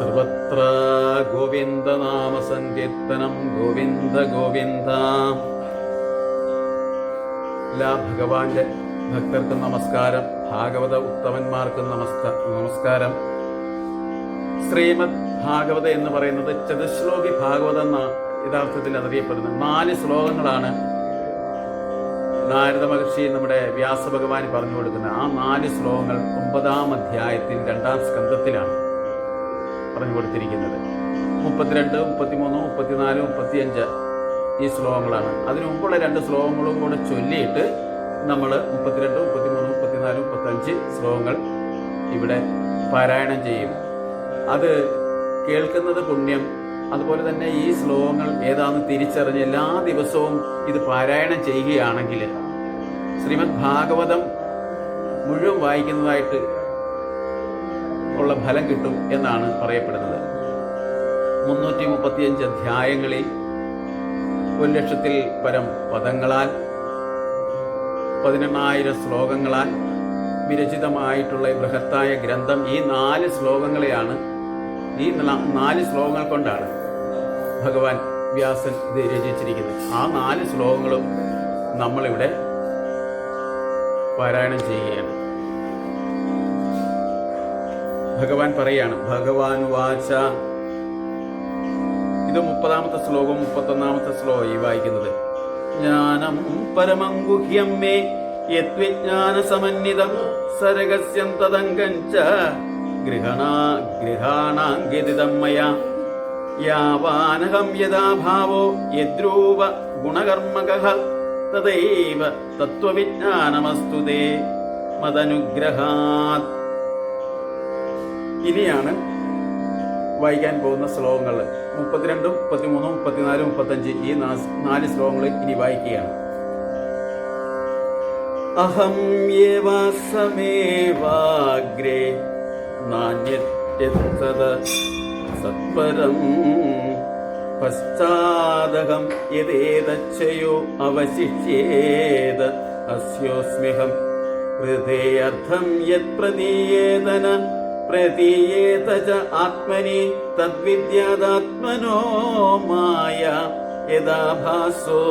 സർവത്ര ഗോവിന്ദനാമ സങ്കീർത്തനം. ഗോവിന്ദ ഗോവിന്ദ. എല്ലാ ഭഗവാന്റെ ഭക്തർക്കും നമസ്കാരം. ഭാഗവത ഉത്തമന്മാർക്കും നമസ്കാരം. ശ്രീമദ് ഭാഗവത എന്ന് പറയുന്നത് ചതുശ്ലോകി ഭാഗവതം എന്ന യഥാർത്ഥത്തിൽ അതറിയപ്പെടുന്നത് 4 ശ്ലോകങ്ങളാണ് നാരദ മഹർഷി നമ്മുടെ വ്യാസഭഗവാൻ പറഞ്ഞു കൊടുക്കുന്നത്. ആ 4 ശ്ലോകങ്ങൾ 9-ാം അധ്യായത്തിൽ 2-ാം സ്കന്ധത്തിലാണ് പറഞ്ഞു കൊടുത്തിരിക്കുന്നത്. 32, 33, 34, 35 ഈ ശ്ലോകങ്ങളാണ്. അതിനു മുമ്പുള്ള 2 ശ്ലോകങ്ങളും കൂടെ ചൊല്ലിയിട്ട് നമ്മൾ 32, 33, 34, 35 ശ്ലോകങ്ങൾ ഇവിടെ പാരായണം ചെയ്യും. അത് കേൾക്കുന്നത് പുണ്യം. അതുപോലെ തന്നെ ഈ ശ്ലോകങ്ങൾ ഏതാണെന്ന് തിരിച്ചറിഞ്ഞ് എല്ലാ ദിവസവും ഇത് പാരായണം ചെയ്യുകയാണെങ്കിൽ ശ്രീമദ് ഭാഗവതം മുഴുവൻ വായിക്കുന്നതായിട്ട് ഉള്ള ഫലം കിട്ടും എന്നാണ് പറയപ്പെടുന്നത്. 335 അധ്യായങ്ങളിൽ 1,00,000-ൽ പരം പദങ്ങളാൽ 18,000 ശ്ലോകങ്ങളാൽ വിരചിതമായിട്ടുള്ള ബൃഹത്തായ ഗ്രന്ഥം ഈ 4 ശ്ലോകങ്ങളെയാണ്, ഈ 4 ശ്ലോകങ്ങൾ കൊണ്ടാണ് ഭഗവാൻ വ്യാസൻ ഇത് രചിച്ചിരിക്കുന്നത്. ആ 4 ശ്ലോകങ്ങളും നമ്മളിവിടെ പാരായണം ചെയ്യുകയാണ്. ഭഗവാൻ പറയാണ്, ഭഗവാൻ വാച. ഇത് 30-ാമത്തെ ശ്ലോകവും 31-ാമത്തെ ശ്ലോകവും ഈ വായിക്കുന്നത്. ജ്ഞാനം പരമം ഗുഹ്യം മേ യദ്വിജ്ഞാന സമന്വിതം സരഗസ്യം തദംഗം ച ഗൃഹാണാംഗിതം മയാ യാവാനഹം യഥാ ഭാവോ യദ്രൂപ ഗുണകർമ്മകഃ തദൈവ തത്വവിജ്ഞാനമസ്തു തേ മദനുഗ്രഹാത്. ഇനിയാണ് വായിക്കാൻ പോകുന്ന ശ്ലോകങ്ങൾ. 32, 33, 34, 35 ഈ 4 ശ്ലോകങ്ങൾ ഇനി വായിക്കുകയാണ്. അഹം യേവാസമേവാഗ്രേ നാന്യത്യതഃ സത്പരം പശ്ചാദഹം യദേതച്ഛയോ അവശിഷ്യേത അസ്യോസ്മ്യഹം ഹൃദയർത്ഥം യത് പ്രതീയേതന പ്രതീയേത ച ആത്മനി തദ്വിദ്യാദാത്മനോ മായ യദാ ഭാസോ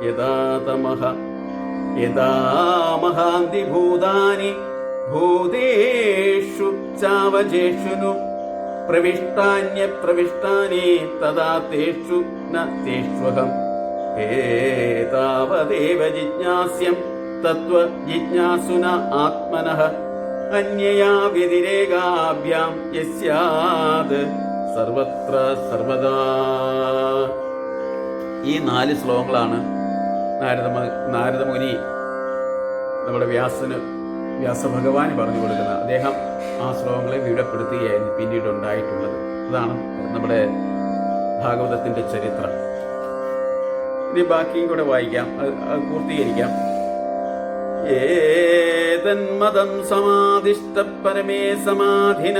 യദാ തമഃ യദാ മഹാന്തി ഭൂതാനി ഭൂതേഷു ചാവചേഷുനു പ്രവിഷ്ടാന്യപ്രവിഷ്ടാനി തദാ തേഷു ന തേഷ്വഹം ഏതാവദേവ ജിജ്ഞാസ്യം തത്വജിജ്ഞാസുന ആത്മനഃ അന്യയാ വ്യതിരേകാഭ്യാം യസ്യാത് സർവത്ര സർവദാ. ഈ 4 ശ്ലോകങ്ങളാണ് നാരദമുനി നമ്മുടെ വ്യാസഭഗവാന് പറഞ്ഞു കൊടുക്കുന്നത്. അദ്ദേഹം ആ ശ്ലോകങ്ങളെ വീടപ്പെടുത്തുകയായിരുന്നു പിന്നീട് ഉണ്ടായിട്ടുള്ളത്. അതാണ് നമ്മുടെ ഭാഗവതത്തിന്റെ ചരിത്രം. ഇനി ബാക്കിയും കൂടെ വായിക്കാം, അത് പൂർത്തീകരിക്കാം. ഏതന്മതം സമാധിഷ്ഠ പരമേ സമാധിന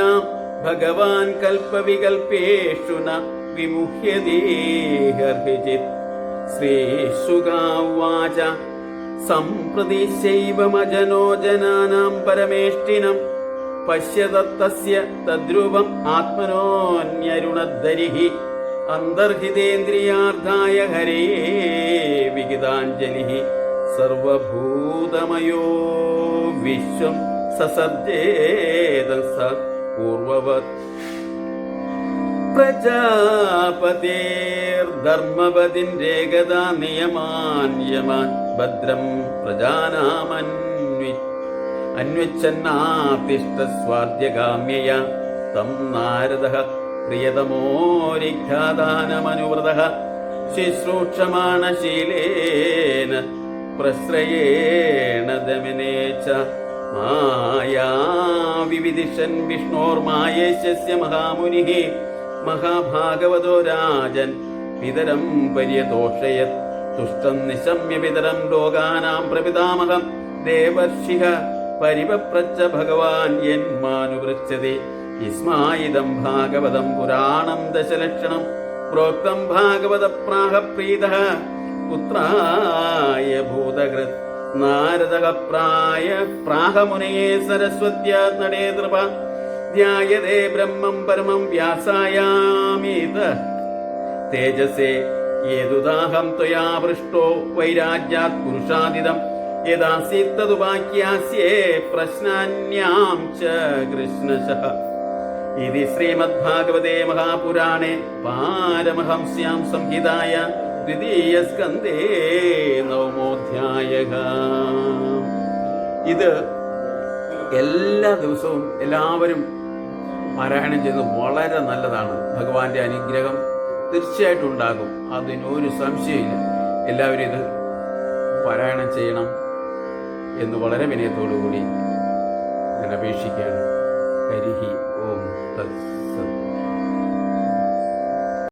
ഭഗവാൻ കൽപ്പവികൽപേഷു ന വിമുഹ്യതേഹർഹിജിത്. ശ്രീശുകാവാച സംപ്രതിശൈവമജനോ ജനാനാം പരമേഷ്ഠിനം പശ്യതസ്യ തദ്രൂപം ആത്മനോന്യരുണദ്ധരിഹി അന്തർഹിതേന്ദ്രിയാർത്ഥായ ഹരേ വിഗിതാഞ്ജലിഃ സർവഭൂതമയോ വിശ്വം സസർജേത പൂർവവത്. പ്രജാപതിർധർമ്മപതിരേകദാ നിയമാൻ യമാൻ ഭദ്രം പ്രജാനാമന്വിച്ഛന്നാതിഷ്ഠസ്വാദ്യകാമ്യയ തം നാരദഃ പ്രിയതമോരിഖ്യാദാനമനുവൃതഃ ശുശ്രൂക്ഷമാണശീലേന പ്രശ്രയേണ ദമനേ ച മായാ വിവിദിഷൻ വിഷ്ണോർമായേശ്യസ്യ മഹാമുനിഃ മഹാഭാഗവതോ രാജൻ പിതരം പര്യതോഷയത് തുഷ്ടം നിശമ്യ പിതരം ലോകാനാം പ്രപിതാമഹം ദേവർഷിഃ പരിപപ്രച്ഛ ഭഗവാൻ യന്മാനുവൃച്ഛതി ഇസ്മായിദം ഭാഗവതം പുരാണം ദശലക്ഷണം പ്രോക്തം ഭാഗവത പ്രാഹ പ്രീതഃ പുത്രായ ഭൂതകൃത് നാരദഃ പ്രാഹ മുനയേ സരസ്വത്യാ നടേ നൃപ ധ്യായതേ ബ്രഹ്മം പരമം വ്യാസായാമീത തേജസേ യേതുദാഹം ത്വയാ പൃഷ്ടോ വൈരാജ്യാത് പുരുഷാദിതം യഥാസീത്തതുപാക്യാസ്യേ പ്രശ്നാന്യാം ച കൃഷ്ണശഃ ഇതി ശ്രീമദ്ഭാഗവതേ മഹാപുരാണേ പാരമഹംസ്യാം സംഹിതായ ദ്വിതീയസ്കന്ധേ നവമോധ്യായഃ. ഇത് എല്ലാ ദിവസവും എല്ലാവരും പാരായണം ചെയ്യുന്നത് വളരെ നല്ലതാണ്. ഭഗവാന്റെ അനുഗ്രഹം തീർച്ചയായിട്ടും ഉണ്ടാകും, അതിനൊരു സംശയമില്ല. എല്ലാവരും ഇത് പാരായണം ചെയ്യണം എന്ന് വളരെ വിനയത്തോടു കൂടി ഞാൻ അപേക്ഷിക്കുകയാണ്. ഹരിഹി ഓം തത്സത്.